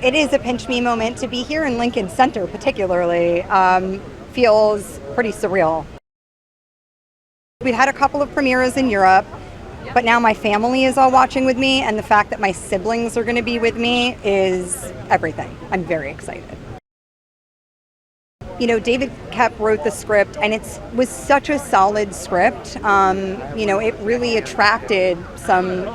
it is a pinch me moment to be here in Lincoln Center, particularly. Feels pretty surreal. We've had a couple of premieres in Europe, but now my family is all watching with me, and the fact that my siblings are going to be with me is everything. I'm very excited. You know, David Koepp wrote the script, and it was such a solid script. You know, it really attracted some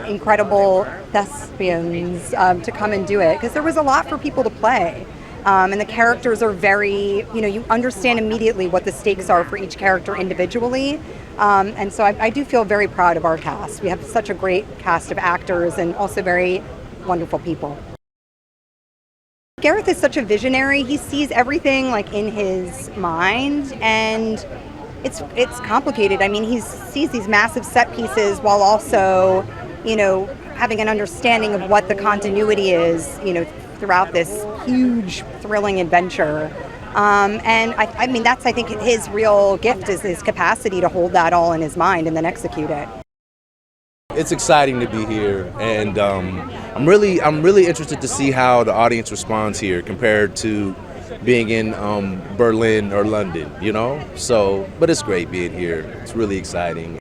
incredible thespians to come and do it, because there was a lot for people to play. And the characters are very, you know, you understand immediately what the stakes are for each character individually. And so I do feel very proud of our cast. We have such a great cast of actors and also very wonderful people. Gareth is such a visionary. He sees everything like in his mind, and it's complicated. I mean, he sees these massive set pieces while also, you know, having an understanding of what the continuity is, you know, throughout this huge, thrilling adventure. And I mean, that's, I think, his real gift is his capacity to hold that all in his mind and then execute it. It's exciting to be here, and I'm really interested to see how the audience responds here compared to being in Berlin or London, you know? So, but it's great being here. It's really exciting.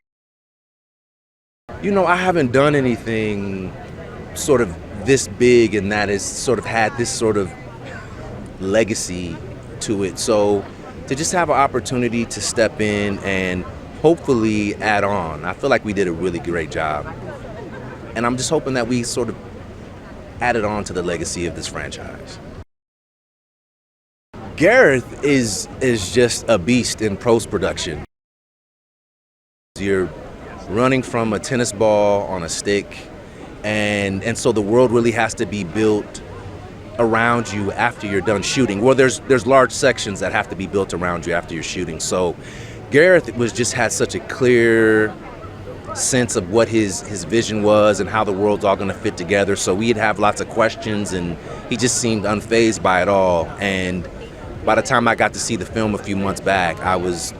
You know, I haven't done anything sort of this big and that has sort of had this sort of legacy to it. So to just have an opportunity to step in and hopefully add on, I feel like we did a really great job. And I'm just hoping that we sort of added on to the legacy of this franchise. Gareth is just a beast in post-production. You're running from a tennis ball on a stick, and so the world really has to be built around you after you're done shooting. Well, there's large sections that have to be built around you after you're shooting. So Gareth had such a clear sense of what his vision was and how the world's all going to fit together. So we'd have lots of questions, and he just seemed unfazed by it all. And by the time I got to see the film a few months back, it was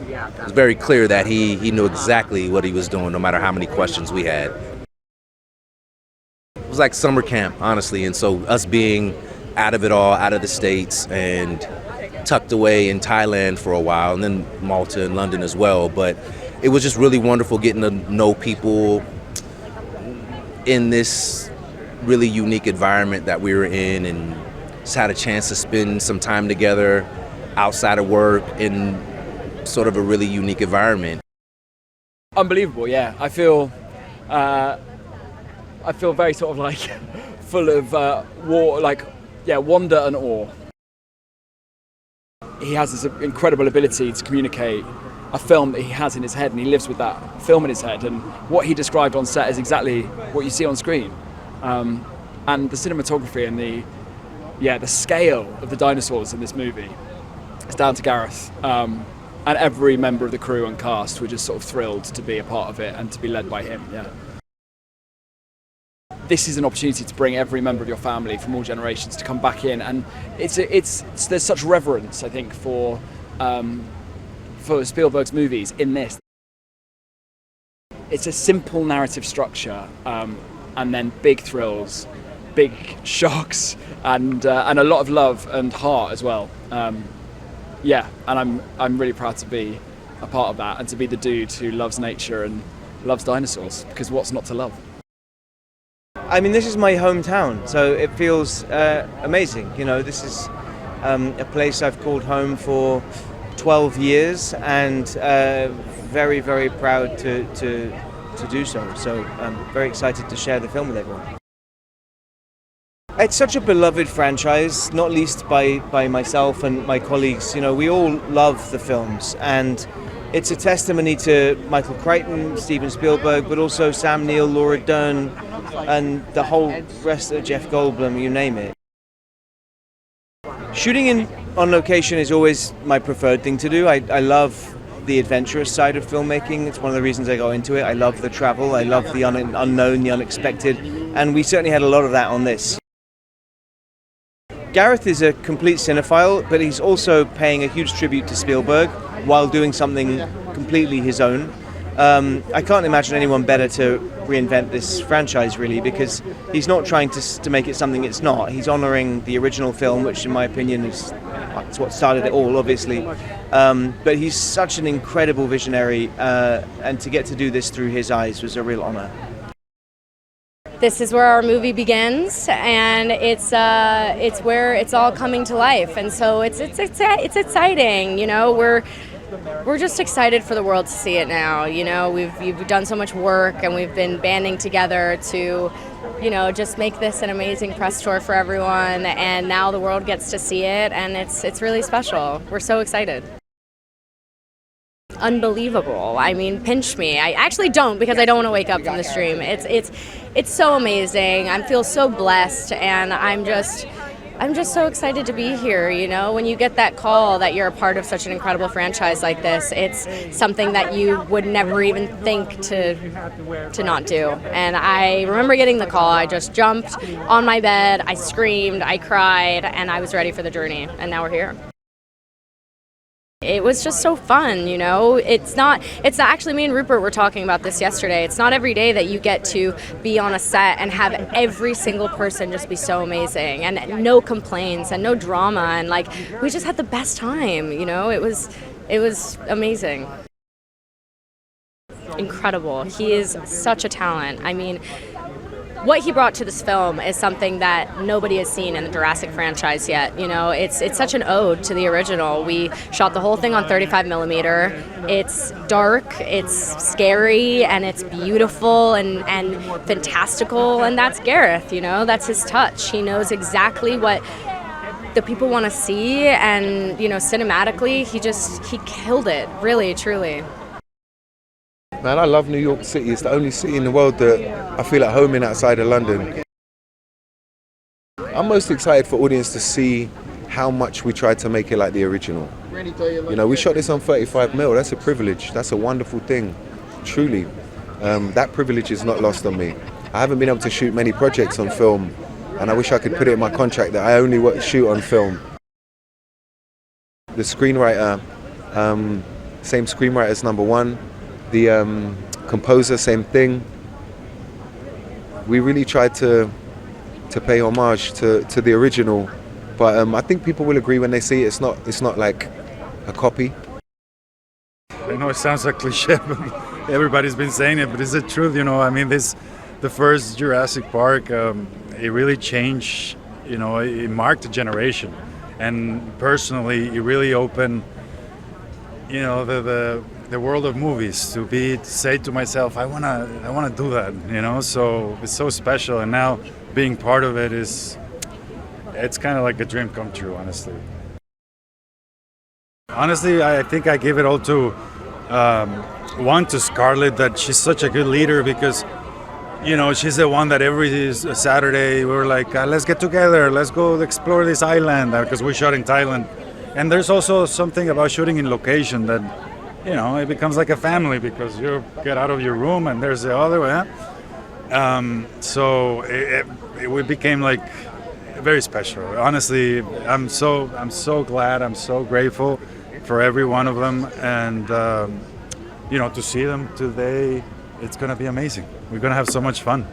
very clear that he knew exactly what he was doing, no matter how many questions we had. It was like summer camp, honestly, and so us being out of it all, out of the States, and tucked away in Thailand for a while, and then Malta and London as well. But it was just really wonderful getting to know people in this really unique environment that we were in, and just had a chance to spend some time together outside of work in sort of a really unique environment. Unbelievable, yeah. I feel very sort of like full of wonder and awe. He has this incredible ability to communicate a film that he has in his head, and he lives with that film in his head, and what he described on set is exactly what you see on screen. And the cinematography and the scale of the dinosaurs in this movie is down to Gareth. And every member of the crew and cast were just sort of thrilled to be a part of it and to be led by him, yeah. This is an opportunity to bring every member of your family from all generations to come back in, and there's such reverence, I think, for Spielberg's movies in this. It's a simple narrative structure, and then big thrills, big shocks, and a lot of love and heart as well. Yeah, and I'm really proud to be a part of that and to be the dude who loves nature and loves dinosaurs, because what's not to love? I mean, this is my hometown, so it feels amazing. You know, this is a place I've called home for 12 years, and very, very proud to do so. So I'm very excited to share the film with everyone. It's such a beloved franchise, not least by myself and my colleagues. You know, we all love the films, and it's a testimony to Michael Crichton, Steven Spielberg, but also Sam Neill, Laura Dern, and the whole rest of Jeff Goldblum, you name it. Shooting on location is always my preferred thing to do. I love the adventurous side of filmmaking. It's one of the reasons I go into it. I love the travel, I love the unknown, the unexpected, and we certainly had a lot of that on this. Gareth is a complete cinephile, but he's also paying a huge tribute to Spielberg while doing something completely his own. I can't imagine anyone better to reinvent this franchise, really, because he's not trying to make it something it's not. He's honouring the original film, which in my opinion is what started it all, obviously. But he's such an incredible visionary, and to get to do this through his eyes was a real honour. This is where our movie begins, and it's where it's all coming to life, and so it's exciting. You know, we're just excited for the world to see it now. You know, we've done so much work, and we've been banding together to, you know, just make this an amazing press tour for everyone, and now the world gets to see it, and it's really special. We're so excited. Unbelievable. I mean, pinch me. I actually don't, because I don't want to wake up from the stream. It's so amazing. I feel so blessed, and I'm just so excited to be here. You know, when you get that call that you're a part of such an incredible franchise like this, it's something that you would never even think to not do. And I remember getting the call. I just jumped on my bed, I screamed, I cried, and I was ready for the journey. And now we're here. It was just so fun, you know. It's not actually, me and Rupert were talking about this yesterday. It's not every day that you get to be on a set and have every single person just be so amazing, and no complaints and no drama, and like, we just had the best time, you know. It was amazing. Incredible. He is such a talent. I mean, what he brought to this film is something that nobody has seen in the Jurassic franchise yet. You know, it's such an ode to the original. We shot the whole thing on 35 millimeter. It's dark, it's scary, and it's beautiful and fantastical. And that's Gareth. You know, that's his touch. He knows exactly what the people want to see, and you know, cinematically, he killed it. Really, truly. Man, I love New York City. It's the only city in the world that I feel at home in outside of London. I'm most excited for audience to see how much we tried to make it like the original. You know, we shot this on 35mm. That's a privilege. That's a wonderful thing, truly. That privilege is not lost on me. I haven't been able to shoot many projects on film, and I wish I could put it in my contract that I only shoot on film. The screenwriter, same screenwriter as number one. The composer, same thing. We really tried to pay homage to the original, but I think people will agree when they see it. It's not like a copy. I know it sounds like cliche, but everybody's been saying it, but it's the truth. You know, I mean, the first Jurassic Park, it really changed. You know, it marked a generation, and personally, it really opened, you know, the world of movies, to say to myself, I wanna do that, you know. So it's so special, and now being part of it it's kind of like a dream come true, honestly. Honestly, I think I give it all to to Scarlett, that she's such a good leader, because you know, she's the one that every Saturday we were like, let's get together, let's go explore this island, because we shot in Thailand. And there's also something about shooting in location that, you know, it becomes like a family, because you get out of your room and there's the other one. So it became like very special. Honestly, I'm so glad, I'm so grateful for every one of them, and you know, to see them today, it's gonna be amazing. We're gonna have so much fun.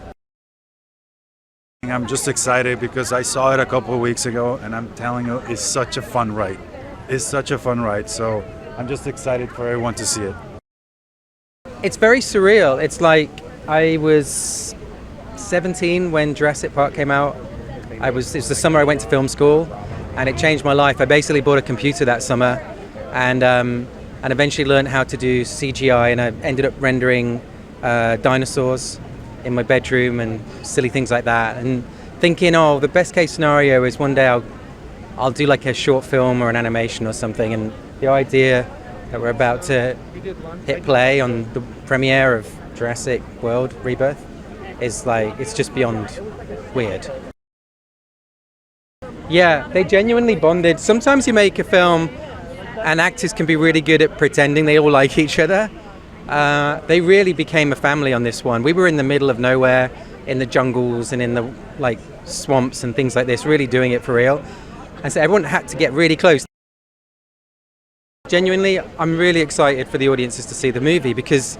I'm just excited because I saw it a couple of weeks ago, and I'm telling you, it's such a fun ride. It's such a fun ride. So I'm just excited for everyone to see it. It's very surreal. It's like I was 17 when Jurassic Park came out. It was the summer I went to film school, and it changed my life. I basically bought a computer that summer, and eventually learned how to do CGI, and I ended up rendering dinosaurs in my bedroom and silly things like that, and thinking, oh, the best case scenario is one day I'll do like a short film or an animation or something. And the idea that we're about to hit play on the premiere of Jurassic World Rebirth is like, it's just beyond weird. Yeah, they genuinely bonded. Sometimes you make a film and actors can be really good at pretending they all like each other. They really became a family on this one. We were in the middle of nowhere, in the jungles and in the like swamps and things like this, really doing it for real. And so everyone had to get really close. Genuinely, I'm really excited for the audiences to see the movie, because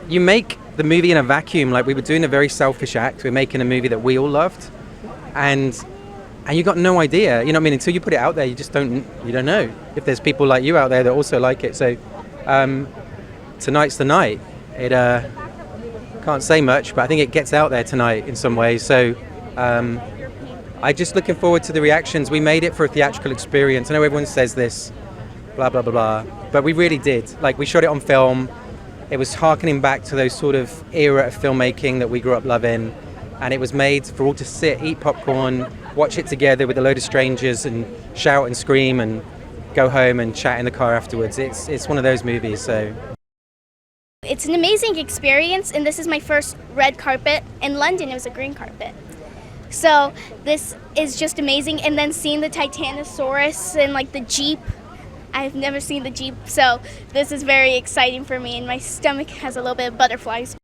you make the movie in a vacuum. Like, we were doing a very selfish act. We were making a movie that we all loved, and you got no idea, you know what I mean, until you put it out there. You don't know if there's people like you out there that also like it. So tonight's the night. It can't say much, but I think it gets out there tonight in some ways. So I just looking forward to the reactions. We made it for a theatrical experience. I know everyone says this, blah blah blah blah, but we really did. Like, we shot it on film. It was harkening back to those sort of era of filmmaking that we grew up loving, and it was made for all to sit, eat popcorn, watch it together with a load of strangers, and shout and scream and go home and chat in the car afterwards. It's one of those movies. So it's an amazing experience, and this is my first red carpet. In London, it was a green carpet. So this is just amazing. And then seeing the Titanosaurus and like the Jeep. I've never seen the Jeep, so this is very exciting for me, and my stomach has a little bit of butterflies.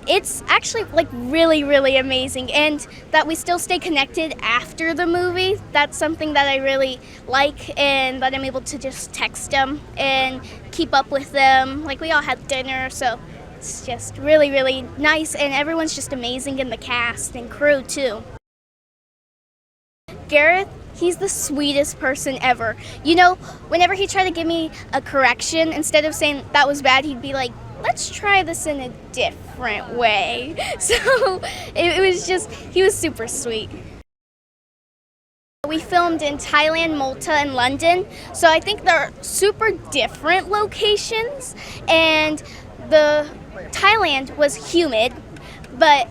It's actually like really, really amazing, and that we still stay connected after the movie. That's something that I really like, and that I'm able to just text them and keep up with them. Like, we all had dinner, so it's just really, really nice, and everyone's just amazing in the cast and crew too. Gareth, he's the sweetest person ever. You know, whenever he tried to give me a correction, instead of saying that was bad, he'd be like, let's try this in a different way. So it was just, he was super sweet. We filmed in Thailand, Malta, and London. So I think they're super different locations. And the Thailand was humid, but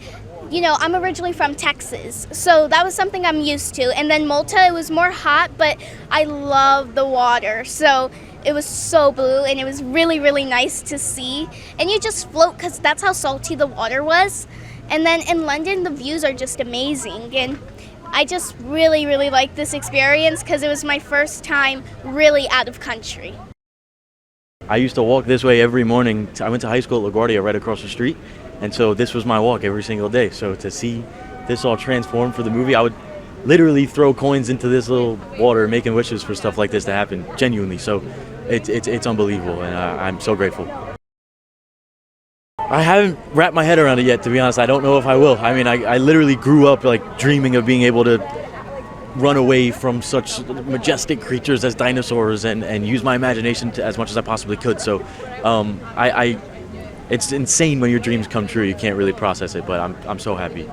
you know, I'm originally from Texas, so that was something I'm used to. And then Malta, it was more hot, but I love the water. So it was so blue, and it was really, really nice to see. And you just float, because that's how salty the water was. And then in London, the views are just amazing. And I just really, really liked this experience, because it was my first time really out of country. I used to walk this way every morning. I went to high school at LaGuardia, right across the street. And so this was my walk every single day. So to see this all transform for the movie, I would literally throw coins into this little water, making wishes for stuff like this to happen, genuinely. So it's unbelievable, and I'm so grateful. I haven't wrapped my head around it yet, to be honest. I don't know if I will. I mean, I literally grew up like dreaming of being able to run away from such majestic creatures as dinosaurs and use my imagination as much as I possibly could. So it's insane when your dreams come true. You can't really process it, but I'm so happy.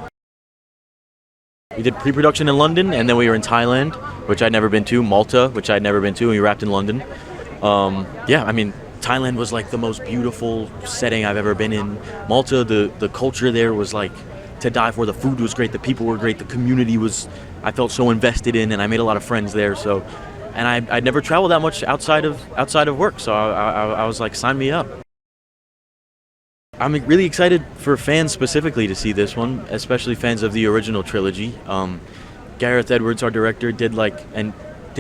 We did pre-production in London, and then we were in Thailand, which I'd never been to, Malta, which I'd never been to, and we wrapped in London. Yeah, I mean, Thailand was like the most beautiful setting I've ever been in. Malta, the culture there was like to die for. The food was great, the people were great, the community was, I felt so invested in, and I made a lot of friends there. So, and I'd never traveled that much outside of work, so I was like, sign me up. I'm really excited for fans specifically to see this one, especially fans of the original trilogy. Gareth Edwards, our director, did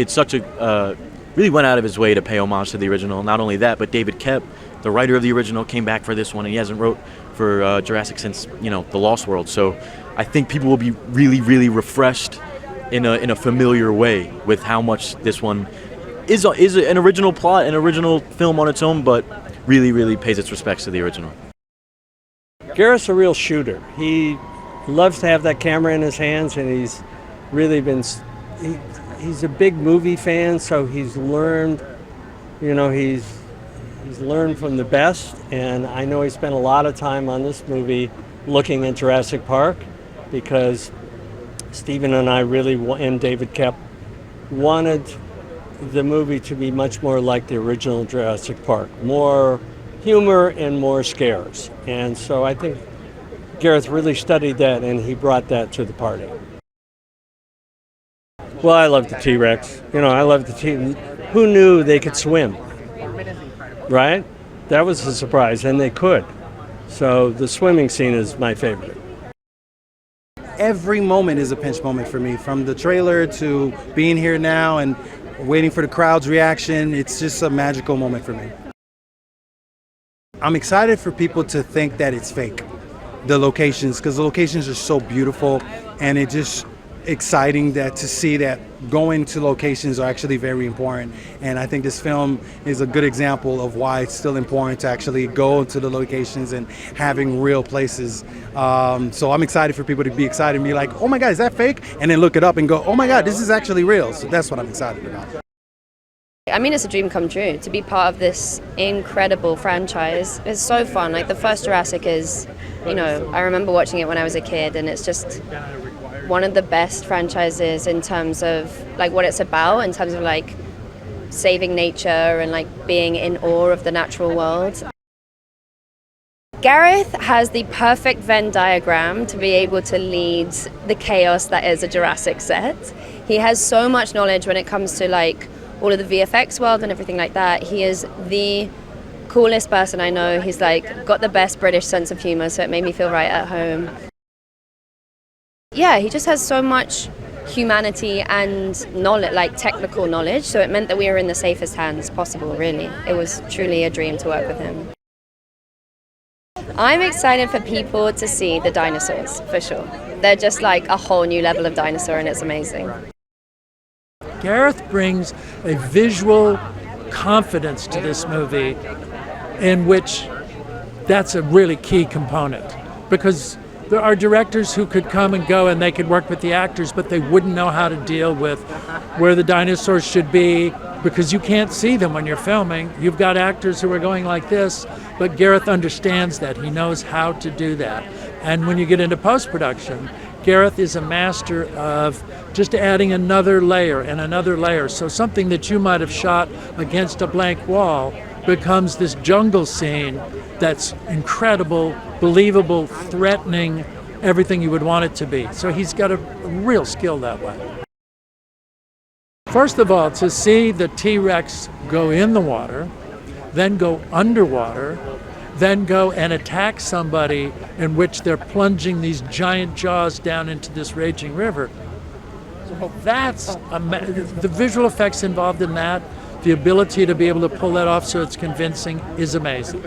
such a really went out of his way to pay homage to the original. Not only that, but David Koepp, the writer of the original, came back for this one, and he hasn't wrote for Jurassic since The Lost World. So I think people will be really, really refreshed in a familiar way with how much this one is an original plot, an original film on its own, but really, really pays its respects to the original. Gareth's a real shooter. He loves to have that camera in his hands, and he's really been, he's a big movie fan, so he's learned, he's learned from the best, and I know he spent a lot of time on this movie looking at Jurassic Park, because Stephen and I really, and David Koepp, wanted the movie to be much more like the original Jurassic Park, more humor and more scares. And so I think Gareth really studied that, and he brought that to the party. Well, I love the T-Rex. I love the Who knew they could swim? Right? That was a surprise, and they could. So the swimming scene is my favorite. Every moment is a pinch moment for me, from the trailer to being here now and waiting for the crowd's reaction. It's just a magical moment for me. I'm excited for people to think that it's fake, the locations, because the locations are so beautiful, and it just exciting that to see that going to locations are actually very important. And I think this film is a good example of why it's still important to actually go to the locations and having real places. So I'm excited for people to be excited and be like, oh my God, is that fake? And then look it up and go, oh my God, this is actually real. So that's what I'm excited about. I mean, it's a dream come true to be part of this incredible franchise. It's so fun. Like the first Jurassic is, you know, I remember watching it when I was a kid, and it's just one of the best franchises in terms of like what it's about, in terms of like saving nature and like being in awe of the natural world. Gareth has the perfect Venn diagram to be able to lead the chaos that is a Jurassic set. He has so much knowledge when it comes to like all of the VFX world and everything like that. He is the coolest person I know. He's like got the best British sense of humor, so it made me feel right at home. Yeah, he just has so much humanity and knowledge, like technical knowledge, so it meant that we were in the safest hands possible, really. It was truly a dream to work with him. I'm excited for people to see the dinosaurs, for sure. They're just like a whole new level of dinosaur, and it's amazing. Gareth brings a visual confidence to this movie in which that's a really key component, because there are directors who could come and go and they could work with the actors, but they wouldn't know how to deal with where the dinosaurs should be, because you can't see them when you're filming. You've got actors who are going like this, but Gareth understands that. He knows how to do that. And when you get into post-production, Gareth is a master of just adding another layer and another layer. So something that you might have shot against a blank wall becomes this jungle scene that's incredible, believable, threatening, everything you would want it to be. So he's got a real skill that way. First of all, to see the T-Rex go in the water, then go underwater, then go and attack somebody in which they're plunging these giant jaws down into this raging river. That's the visual effects involved in that, the ability to be able to pull that off so it's convincing is amazing.